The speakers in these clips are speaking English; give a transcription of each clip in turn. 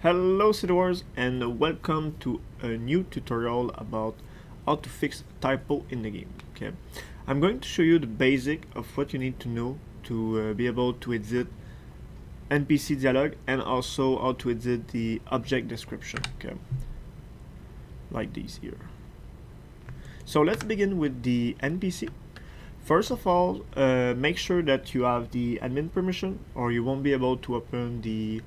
Hello Citywars and welcome to a new tutorial about how to fix typo in the game. Okay, I'm going to show you the basic of what you need to know to be able to edit NPC dialogue and also how to edit the object description. Okay, like these here. So let's begin with the NPC. First of all, make sure that you have the admin permission or you won't be able to open the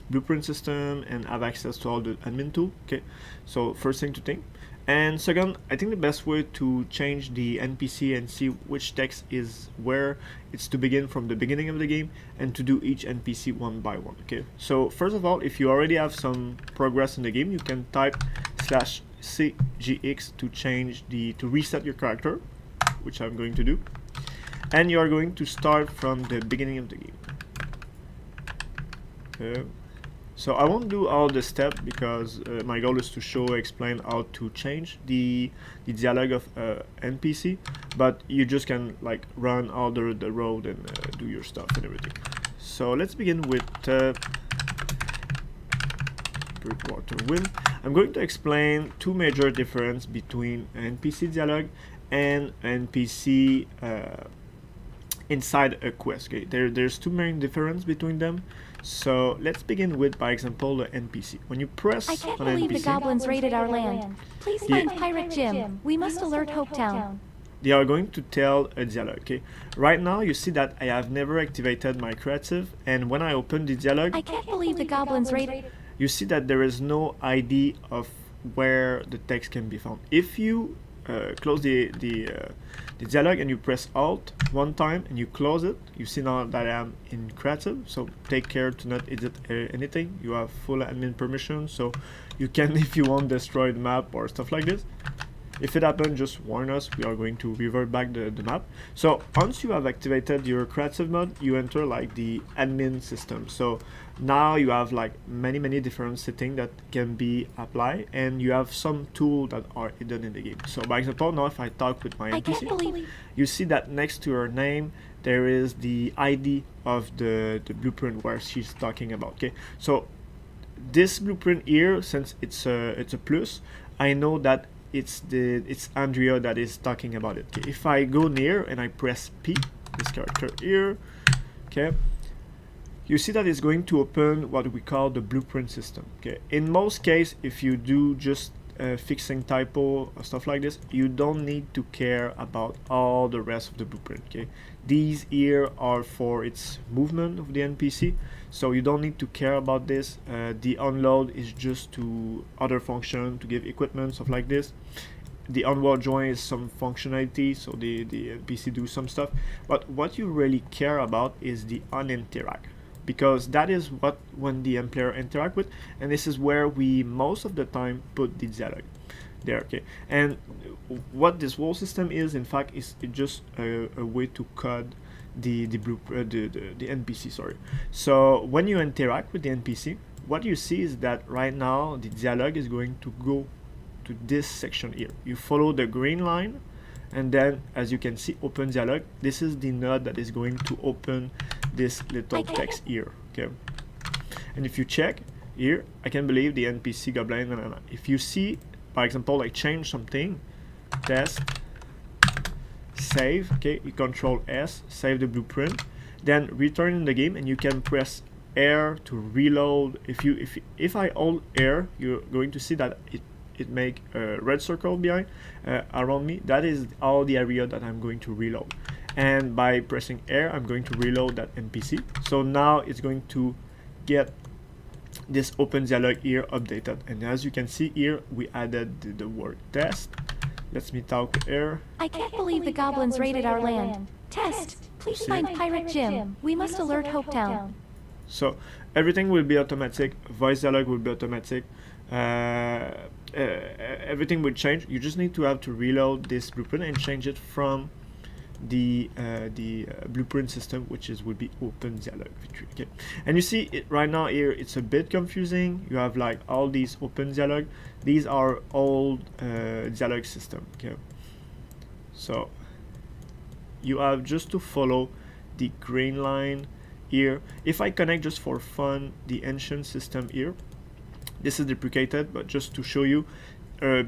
blueprint system and have access to all the admin tool. Okay, so first thing to think. And second, I think the best way to change the NPC and see which text is where, it's to begin from the beginning of the game and to do each NPC one by one. Okay, so first of all, if you already have some progress in the game, you can type /cgx to change to reset your character, which I'm going to do, and you are going to start from the beginning of the game. Okay. So I won't do all the steps because my goal is to explain how to change the dialogue of NPC, but you just can like run all the road and do your stuff and everything. So let's begin with Breakwater Wind. I'm going to explain two major differences between NPC dialogue and NPC inside a quest. Okay, there's two main differences between them. So let's begin with, by example, the NPC. When you press I can't on believe NPC, the goblins raided our land. Please find Pirate Jim. We must alert Hopetown. they are going to tell a dialogue. Okay, right now you see that I have never activated my creative, and when I open the dialogue, I can't believe the goblins raided. you see that there is no ID of where the text can be found. If you close the dialogue and you press Alt one time and you close it, you see now that I am in creative. So take care to not edit anything. You have full admin permission, so you can, if you want, destroy the map or stuff like this. If it happens, just warn us. We are going to revert back the map. So once you have activated your creative mode, you enter like the admin system. So now you have like many different settings that can be applied, and you have some tools that are hidden in the game. So by example, now if I talk with my NPC, you see that next to her name there is the ID of the blueprint where she's talking about. Okay, so this blueprint here, since it's a plus, I know that it's Andrea that is talking about it. Okay, if I go near and I press P, this character here, okay, you see that it's going to open what we call the blueprint system. Okay, in most cases, if you do just fixing typo or stuff like this, you don't need to care about all the rest of the blueprint. Okay, these here are for its movement of the NPC, so you don't need to care about this. The unload is just to other function to give equipment, stuff like this. The onward join is some functionality, so the NPC do some stuff, but what you really care about is the uninteract, because that is what when the player interact with, and this is where we most of the time put the dialogue there. Okay, and what this whole system is, in fact, is just a way to code the NPC. Sorry. So when you interact with the NPC, what you see is that right now the dialogue is going to go to this section here. You follow the green line, and then as you can see, open dialogue. This is the node that is going to open this little text here. Okay, and if you check here, I can believe the NPC goblin. If you see, for example, I change something, test, save. Okay, you control S, save the blueprint, then return in the game, and you can press R to reload. If I hold R, you're going to see that it make a red circle behind around me. That is all the area that I'm going to reload, and by pressing R, I'm going to reload that NPC. So now it's going to get this open dialogue here updated, and as you can see here, we added the word test. Let me talk with R. I can't believe the goblins raided our land. Test. Please find Pirate Jim. We must alert Hopetown. So everything will be automatic. Voice dialogue will be automatic. Everything will change. You just need to have to reload this blueprint and change it from the blueprint system, which is would be open dialogue. Okay, and you see it right now here, it's a bit confusing. You have like all these open dialogue. These are old dialogue system. Okay, so you have just to follow the green line here. If I connect just for fun the ancient system here, This is deprecated, but just to show you,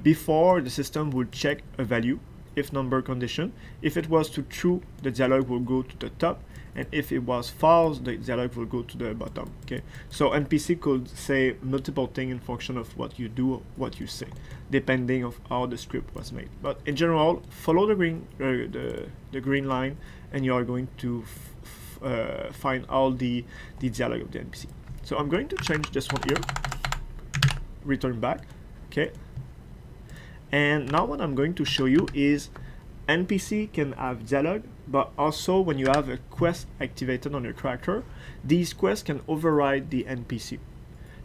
before the system would check a value, if number condition. If it was to true, the dialog will go to the top, and if it was false, the dialog will go to the bottom. Okay, so NPC could say multiple things in function of what you do, what you say, depending of how the script was made. But in general, follow the green line, and you are going to find all the dialog of the NPC. So I'm going to change this one here, return back. Okay, and now what I'm going to show you is NPC can have dialogue, but also when you have a quest activated on your character, these quests can override the NPC.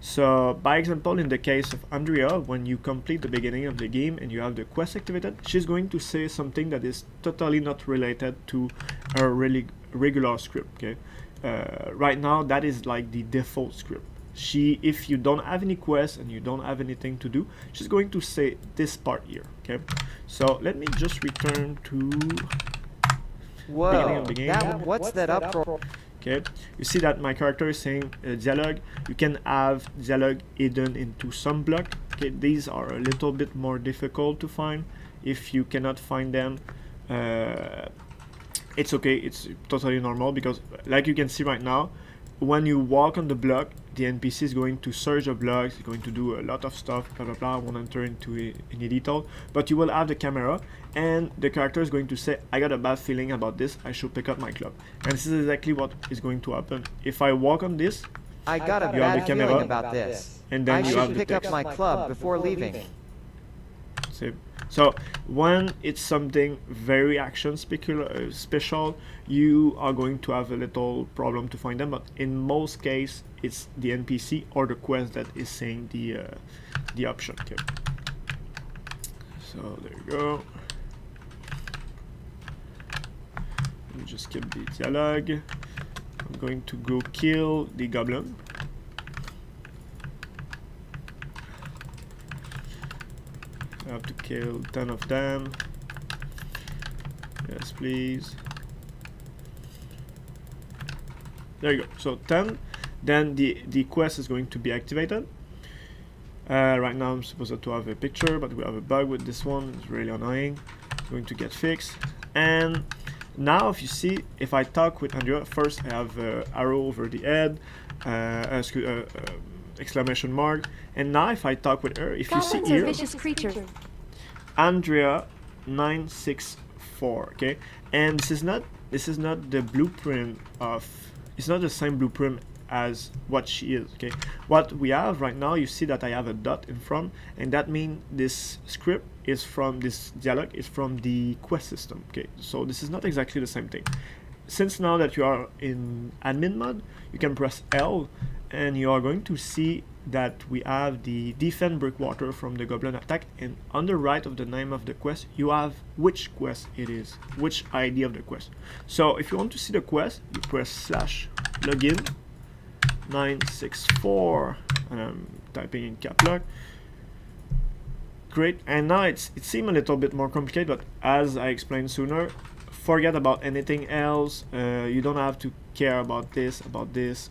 So by example, in the case of Andrea, when you complete the beginning of the game and you have the quest activated, she's going to say something that is totally not related to her really regular script. Okay, right now that is like the default script. If you don't have any quests and you don't have anything to do, she's going to say this part here. Okay, so let me just return to beginning of the game. What's that uproar? Okay, you see that my character is saying dialogue. You can have dialogue hidden into some block. Okay, these are a little bit more difficult to find. If you cannot find them, it's okay, it's totally normal, because like you can see right now, when you walk on the block, the NPC is going to search the blocks, going to do a lot of stuff, blah blah blah. I won't enter into any detail, but you will have the camera, and the character is going to say, I got a bad feeling about this, I should pick up my club. And this is exactly what is going to happen. If I walk on this, I got a you have the bad camera, feeling about this. and then I you have should the pick up text. my club before leaving. So when it's something very action special, you are going to have a little problem to find them, but in most cases it's the NPC or the quest that is saying the option. Okay, so there you go. Let me just skip the dialogue. I'm going to go kill the goblin. I have to kill 10 of them. Yes, please. There you go. So 10. Then the quest is going to be activated. Right now I'm supposed to have a picture, but we have a bug with this one. It's really annoying. It's going to get fixed. And now if you see, if I talk with Andrea, first I have arrow over the head, exclamation mark, and now if I talk with her, if you see Goblins are here, vicious creatures. Andrea 964. Okay, and this is not the blueprint of, it's not the same blueprint as what she is. Okay, what we have right now, you see that I have a dot in front, and that means this script is from, this dialogue is from the quest system. Okay, so this is not exactly the same thing. Since now that you are in admin mode, you can press L, and you are going to see that we have the defend breakwater from the goblin attack, and on the right of the name of the quest you have which quest it is, which ID of the quest. So if you want to see the quest, you press /login 964, and I'm typing in cap lock. Great, and now it seems a little bit more complicated, but as I explained sooner, forget about anything else. You don't have to care about this,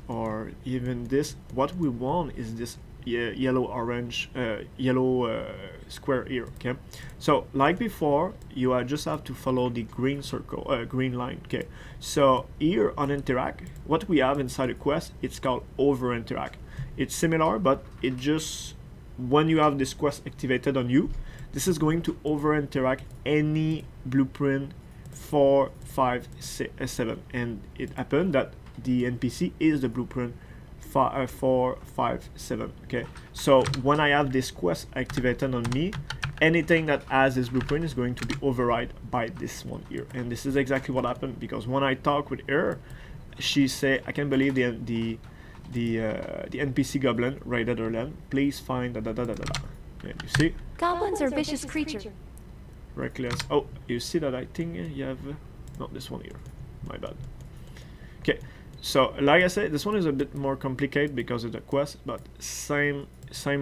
or even this. What we want is this yellow square here. Okay, so like before, you just have to follow the green circle, green line. Okay, so here on interact, what we have inside a quest, it's called over interact. It's similar, but it just, when you have this quest activated on you, this is going to over interact any blueprint 4, 5, 6, 7, and it happened that the NPC is the blueprint 4, 5, 7. Okay, so when I have this quest activated on me, anything that has this blueprint is going to be override by this one here, and this is exactly what happened, because when I talk with her, she say, I can't believe the NPC goblin raided her land. Please find da. Okay, you see, Goblins are vicious creatures. reckless. Oh, you see that I think you have not this one here, my bad. Okay, so like I said, this one is a bit more complicated because of the quest, but same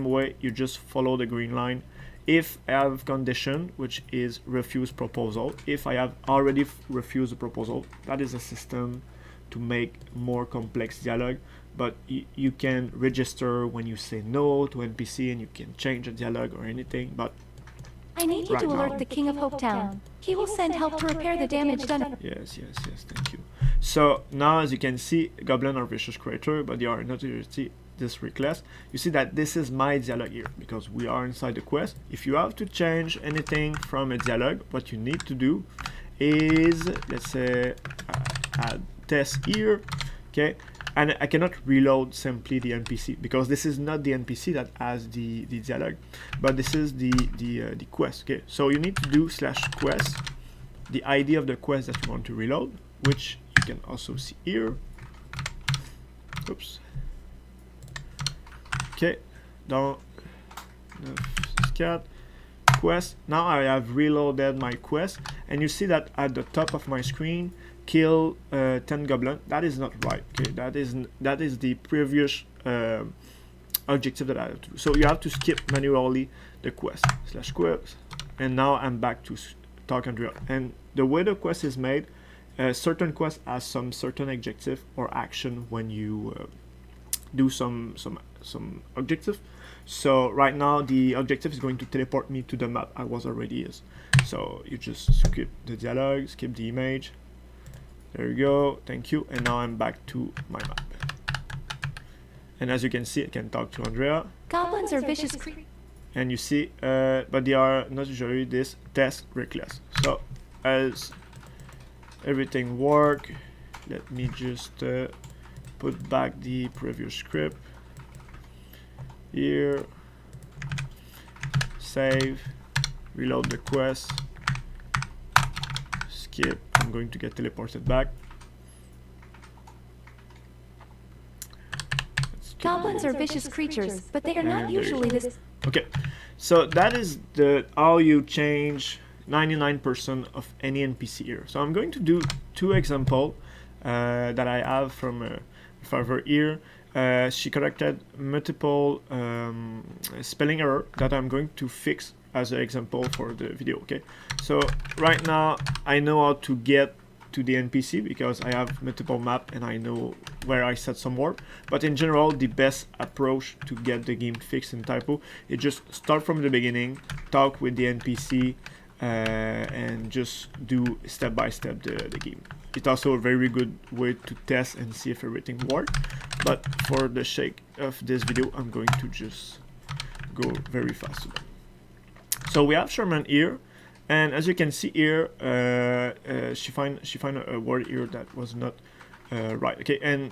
way, you just follow the green line. If I have condition, which is refuse proposal, if I have already refused a proposal, that is a system to make more complex dialogue, but you can register when you say no to NPC, and you can change a dialogue or anything. But I need you Right to now. alert the King of Hopetown. He will send help to repair the damage done. yes, thank you. So now, as you can see, goblin are vicious creature, but they are not usually this reckless. You see that this is my dialogue here because we are inside the quest. If you have to change anything from a dialogue, what you need to do is, let's say, add test here, okay? And I cannot reload simply the NPC because this is not the NPC that has the dialogue, but this is the quest, okay? So you need to do /quest, the ID of the quest that you want to reload, which you can also see here. Oops. Okay, dans scat quest. Now I have reloaded my quest, and you see that at the top of my screen, kill 10 goblin. That is not right. Okay, that is the previous objective that I have to do. So you have to skip manually the quest /quest, and now I'm back to talk Andrea. And the way the quest is made, certain quest has some certain objective or action when you do some objective. So right now the objective is going to teleport me to the map I was already is. So you just skip the dialogue, skip the image. There you go, thank you. And now I'm back to my map. And as you can see, I can talk to Andrea. Goblins are vicious creatures. And you see, but they are not usually this test reckless. So as everything work, let me just put back the previous script here, save, reload the quest, skip. I'm going to get teleported back. Goblins are vicious creatures, but they are not usually this. Okay, so that is how you change 99% of any NPC here. So I'm going to do two examples that I have from Favor here. She corrected multiple spelling error that I'm going to fix as an example for the video. Okay, so right now I know how to get to the NPC because I have multiple map and I know where I set some warp. But in general, the best approach to get the game fixed in typo is just start from the beginning, talk with the NPC, and just do step by step the game. It's also a very good way to test and see if everything works. But for the sake of this video, I'm going to just go very fast. So we have Sherman here. And as you can see here, she find a word here that was not right. Okay, and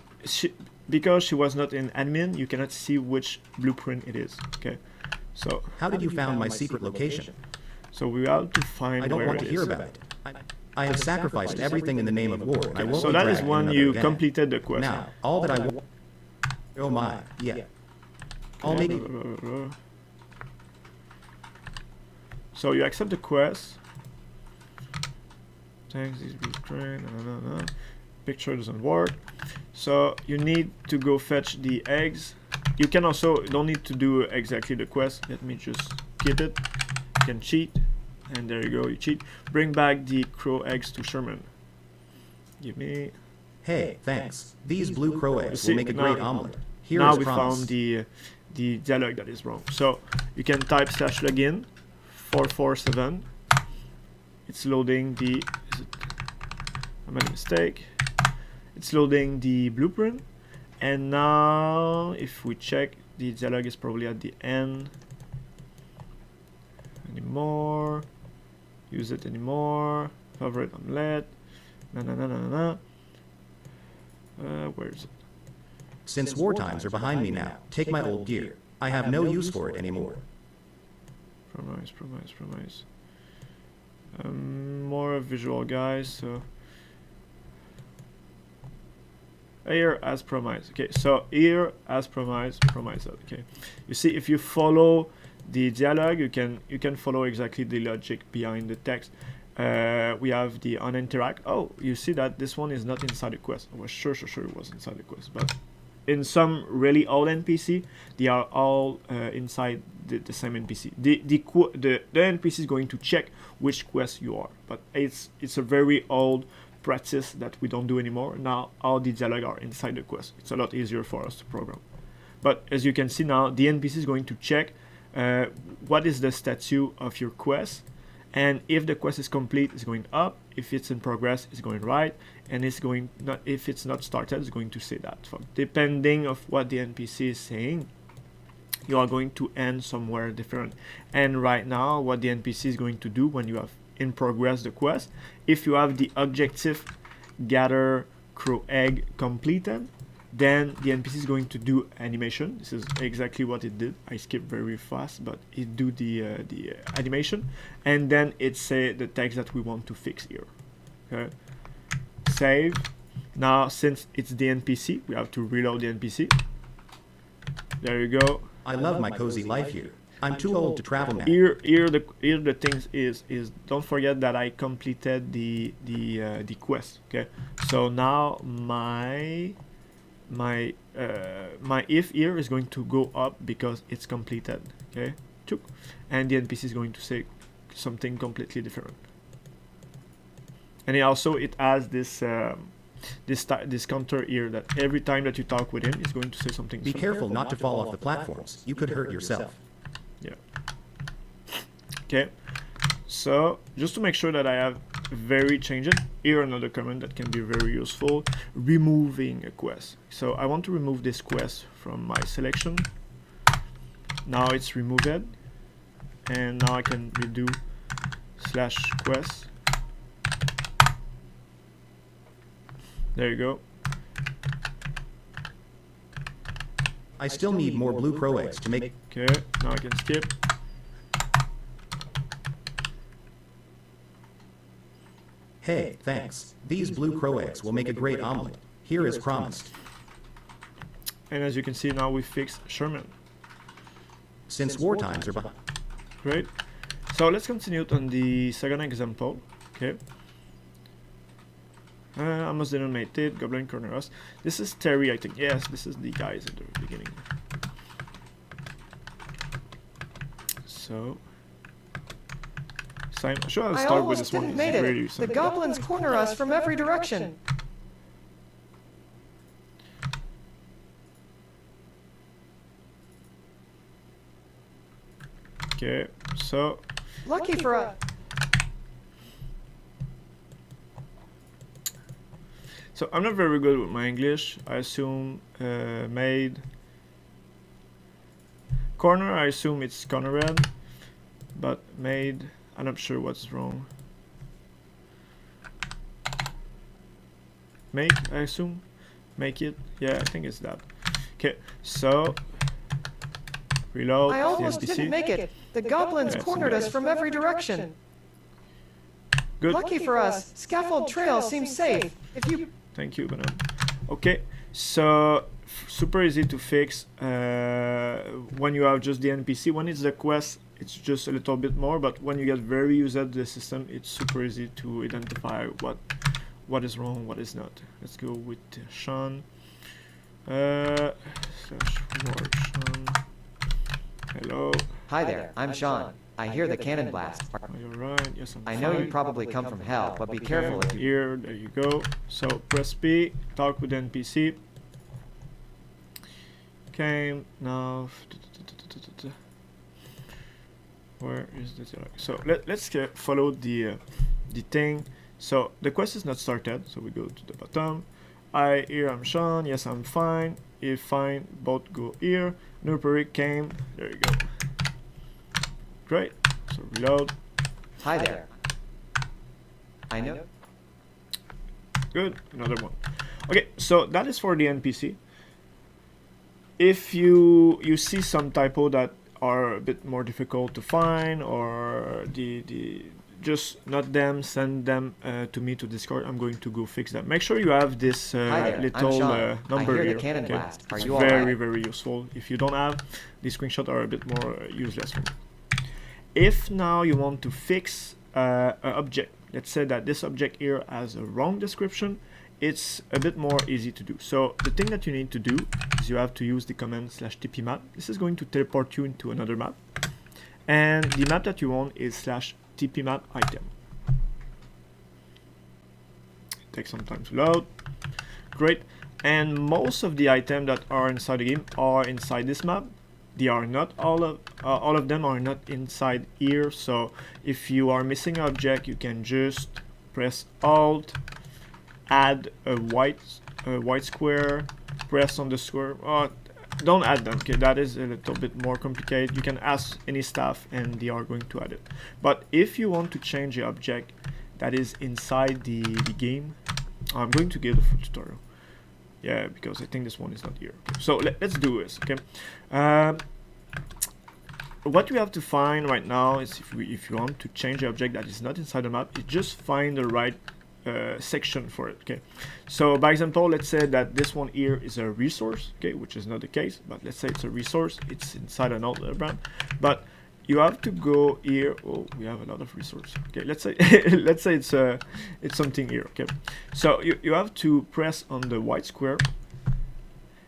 because she was not in admin, you cannot see which blueprint it is. Okay, so how did you found my secret location? So we have to find. I don't where want to hear about it. I have sacrificed everything in the name of war. Okay, I won't so be that is dragged when in you another gang. completed the quest. Now, all that I want. Oh my, yeah. I'll make it. So you accept the quest. Thanks, this train. Picture doesn't work. So you need to go fetch the eggs. You can also don't need to do exactly the quest. Let me just keep it. You can cheat, and there you go. You cheat. Bring back the crow eggs to Sherman. Give me. Hey, thanks. These blue crow eggs see, will make a now- great omelet. Here Now is we promise. found the dialogue that is wrong. So you can type /login 447. It's loading the. I made a mistake. It's loading the blueprint, and now if we check, the dialogue is probably at the end. Anymore? Use it anymore? Favorite omelette? Where is it? Since war times are behind me now, take my old gear. I have no use for it anymore. Promise. More visual, guys. So here as promised. Okay, so here as promised. Okay, you see, if you follow the dialogue, you can follow exactly the logic behind the text. We have the uninteract. Oh, you see that this one is not inside the quest. I was sure it was inside the quest, but in some really old NPC, they are all inside the same NPC. The NPC is going to check which quest you are, but it's a very old practice that we don't do anymore. Now all the dialogue are inside the quest. It's a lot easier for us to program. But as you can see now, the NPC is going to check what is the status of your quest, and if the quest is complete, it's going up. If it's in progress, it's going right, and it's going not. If it's not started, it's going to say that. So depending of what the NPC is saying, you are going to end somewhere different. And right now, what the NPC is going to do when you have in progress the quest, if you have the objective gather crow egg completed, then the NPC is going to do animation. This is exactly what it did. I skipped very fast, but it do the animation, and then it say the text that we want to fix here. Okay, save. Now since it's the NPC, we have to reload the NPC. There you go. I love my cozy life here. I'm too old to travel now. Here the things is don't forget that I completed the quest. Okay, so now my if here is going to go up because it's completed. Okay, and the NPC is going to say something completely different. And it has this this counter here that every time that you talk with him, he's going to say something. Be careful not to fall off the platforms. You could hurt yourself. Yeah. Okay. So just to make sure that I have very changed, here another command that can be very useful: removing a quest. So I want to remove this quest from my selection. Now it's removed, and now I can redo /quest. There you go. I still need more blue crow eggs to make. Okay, now I can skip. Hey, thanks. These blue crow eggs will make a great omelet. Here as promised. And as you can see, now we fixed Sherman. Since war times are behind. Great. So let's continue on the second example. Okay. I must denominate it. Goblin corner us. This is Terry, I think. Yes, this is the guys at the beginning. So, sure, I'll start with this one. Didn't made it. The goblins corner us from every direction. Okay, so lucky for us. So I'm not very good with my English. I assume made corner. I assume it's cornered, but made. I'm not sure what's wrong. Make. I assume make it. Yeah, I think it's that. Okay, so reload. I almost didn't make it. The goblins cornered us from every direction. Good. Lucky for us, scaffold trail seems safe. If you. Thank you, Banan. Okay, so super easy to fix when you have just the NPC. When it's the quest, it's just a little bit more, but when you get very used to the system, it's super easy to identify what is wrong, what is not. Let's go with Sean. /war Sean. Hello. Hi there, I'm Sean. I hear the cannon blast. Are you alright? Yes, I'm I know fine. you probably come from hell, but be careful if you. Here, there you go. So press P, talk with the NPC. Okay, now where is the dialogue? So let's follow the thing. So the quest is not started, so we go to the bottom. Here I'm Sean. Yes, I'm fine. If fine, both go here. Nurpuri came. There you go. Great. So reload. Hi there. I know. Good. Another one. Okay, so that is for the NPC. If you see some typo that are a bit more difficult to find, or the just not them, send them to me to Discord. I'm going to go fix them. Make sure you have this little number here. Okay? It's very useful. If you don't have, these screenshots are a bit more useless for me. If now you want to fix an object, let's say that this object here has a wrong description, it's a bit more easy to do. So the thing that you need to do is you have to use the command /tpmap. This is going to teleport you into another map, and the map that you want is /tpmap item. takes some time to load. Great. And most of the items that are inside the game are inside this map. They are not all of them are not inside here. So if you are missing an object, you can just press Alt, add a white square, press on the square. Don't add them. Okay, that is a little bit more complicated. You can ask any staff, and they are going to add it. But if you want to change the object that is inside the game, I'm going to give a full tutorial. Yeah, because I think this one is not here. Okay, so let's do this. Okay, what we have to find right now is if you want to change the object that is not inside the map, you just find the right section for it. Okay, so by example, let's say that this one here is a resource. Okay, which is not the case, but let's say it's a resource. It's inside an outlet brand, but you have to go here. Oh, we have a lot of resources. Okay, let's say let's say it's something here. Okay, so you have to press on the white square.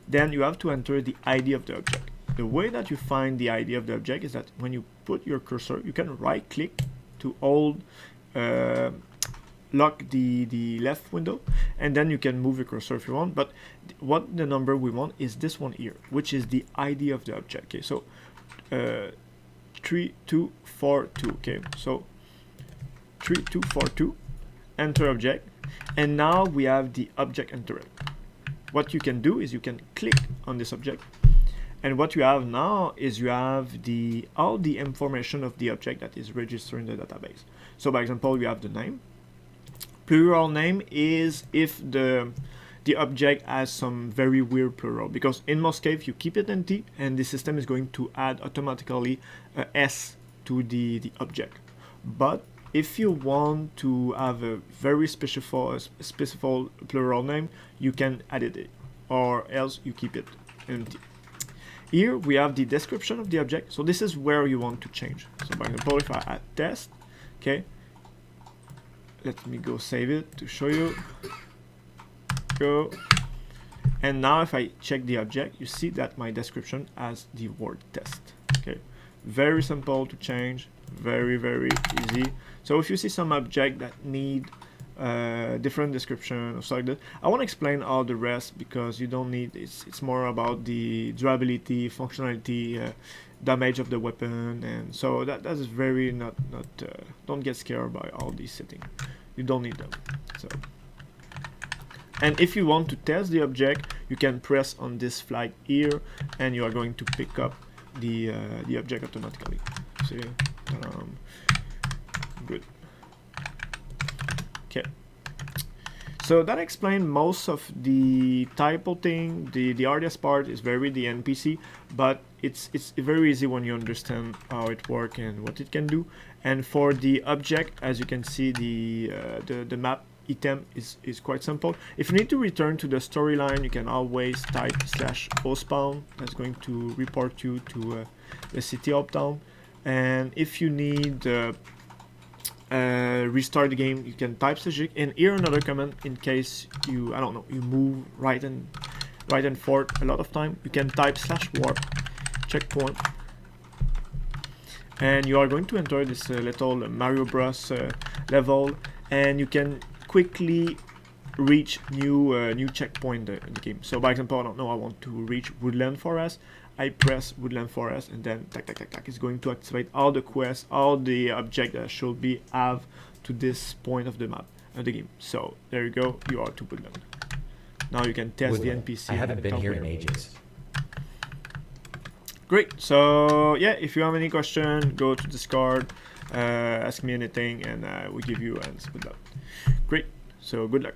Then you have to enter the ID of the object. The way that you find the ID of the object is that when you put your cursor, you can right click to hold lock the left window, and then you can move your cursor if you want. But what the number we want is this one here, which is the ID of the object. Okay, so 3242. Okay, so 3242, enter object, and now we have the object entered. What you can do is you can click on this object, and what you have now is you have all the information of the object that is registered in the database. So by example, we have the name. Plural name is if the object has some very weird plural, because in most cases you keep it empty and the system is going to add automatically a S to the object. But if you want to have a very specific plural name, you can edit it, or else you keep it empty. Here we have the description of the object, so this is where you want to change. So by example, if I add test, okay, let me go save it to show you. Go, and now if I check the object, you see that my description has the word test. Okay, very simple to change, very easy. So if you see some object that need different description or something like that, I won't explain all the rest because you don't need. It's more about the durability, functionality, damage of the weapon, and so that is very not. Don't get scared by all these settings. You don't need them. So. And if you want to test the object, you can press on this flag here, and you are going to pick up the object automatically. See, good. Okay. So that explains most of the typo thing. The hardest part is the NPC, but it's very easy when you understand how it works and what it can do. And for the object, as you can see, the map item is quite simple. If you need to return to the storyline, you can always type /ospawn. That's going to report you to the city uptown. And if you need restart the game, you can type /. And here another command in case you you move right and forth a lot of time. You can type /warp checkpoint. And you are going to enter this little Mario Bros level, and you can quickly reach new checkpoint in the game. So by example, I want to reach Woodland Forest. I press Woodland Forest, and then tack, it's going to activate all the quests, all the objects that should be have to this point of the map of the game. So there you go, you are to Woodland. Now you can test Woodland. the NPC. I haven't been here in ages. Great. So yeah, if you have any question, go to Discord, ask me anything, and we'll give you answers with that. Great. So good luck.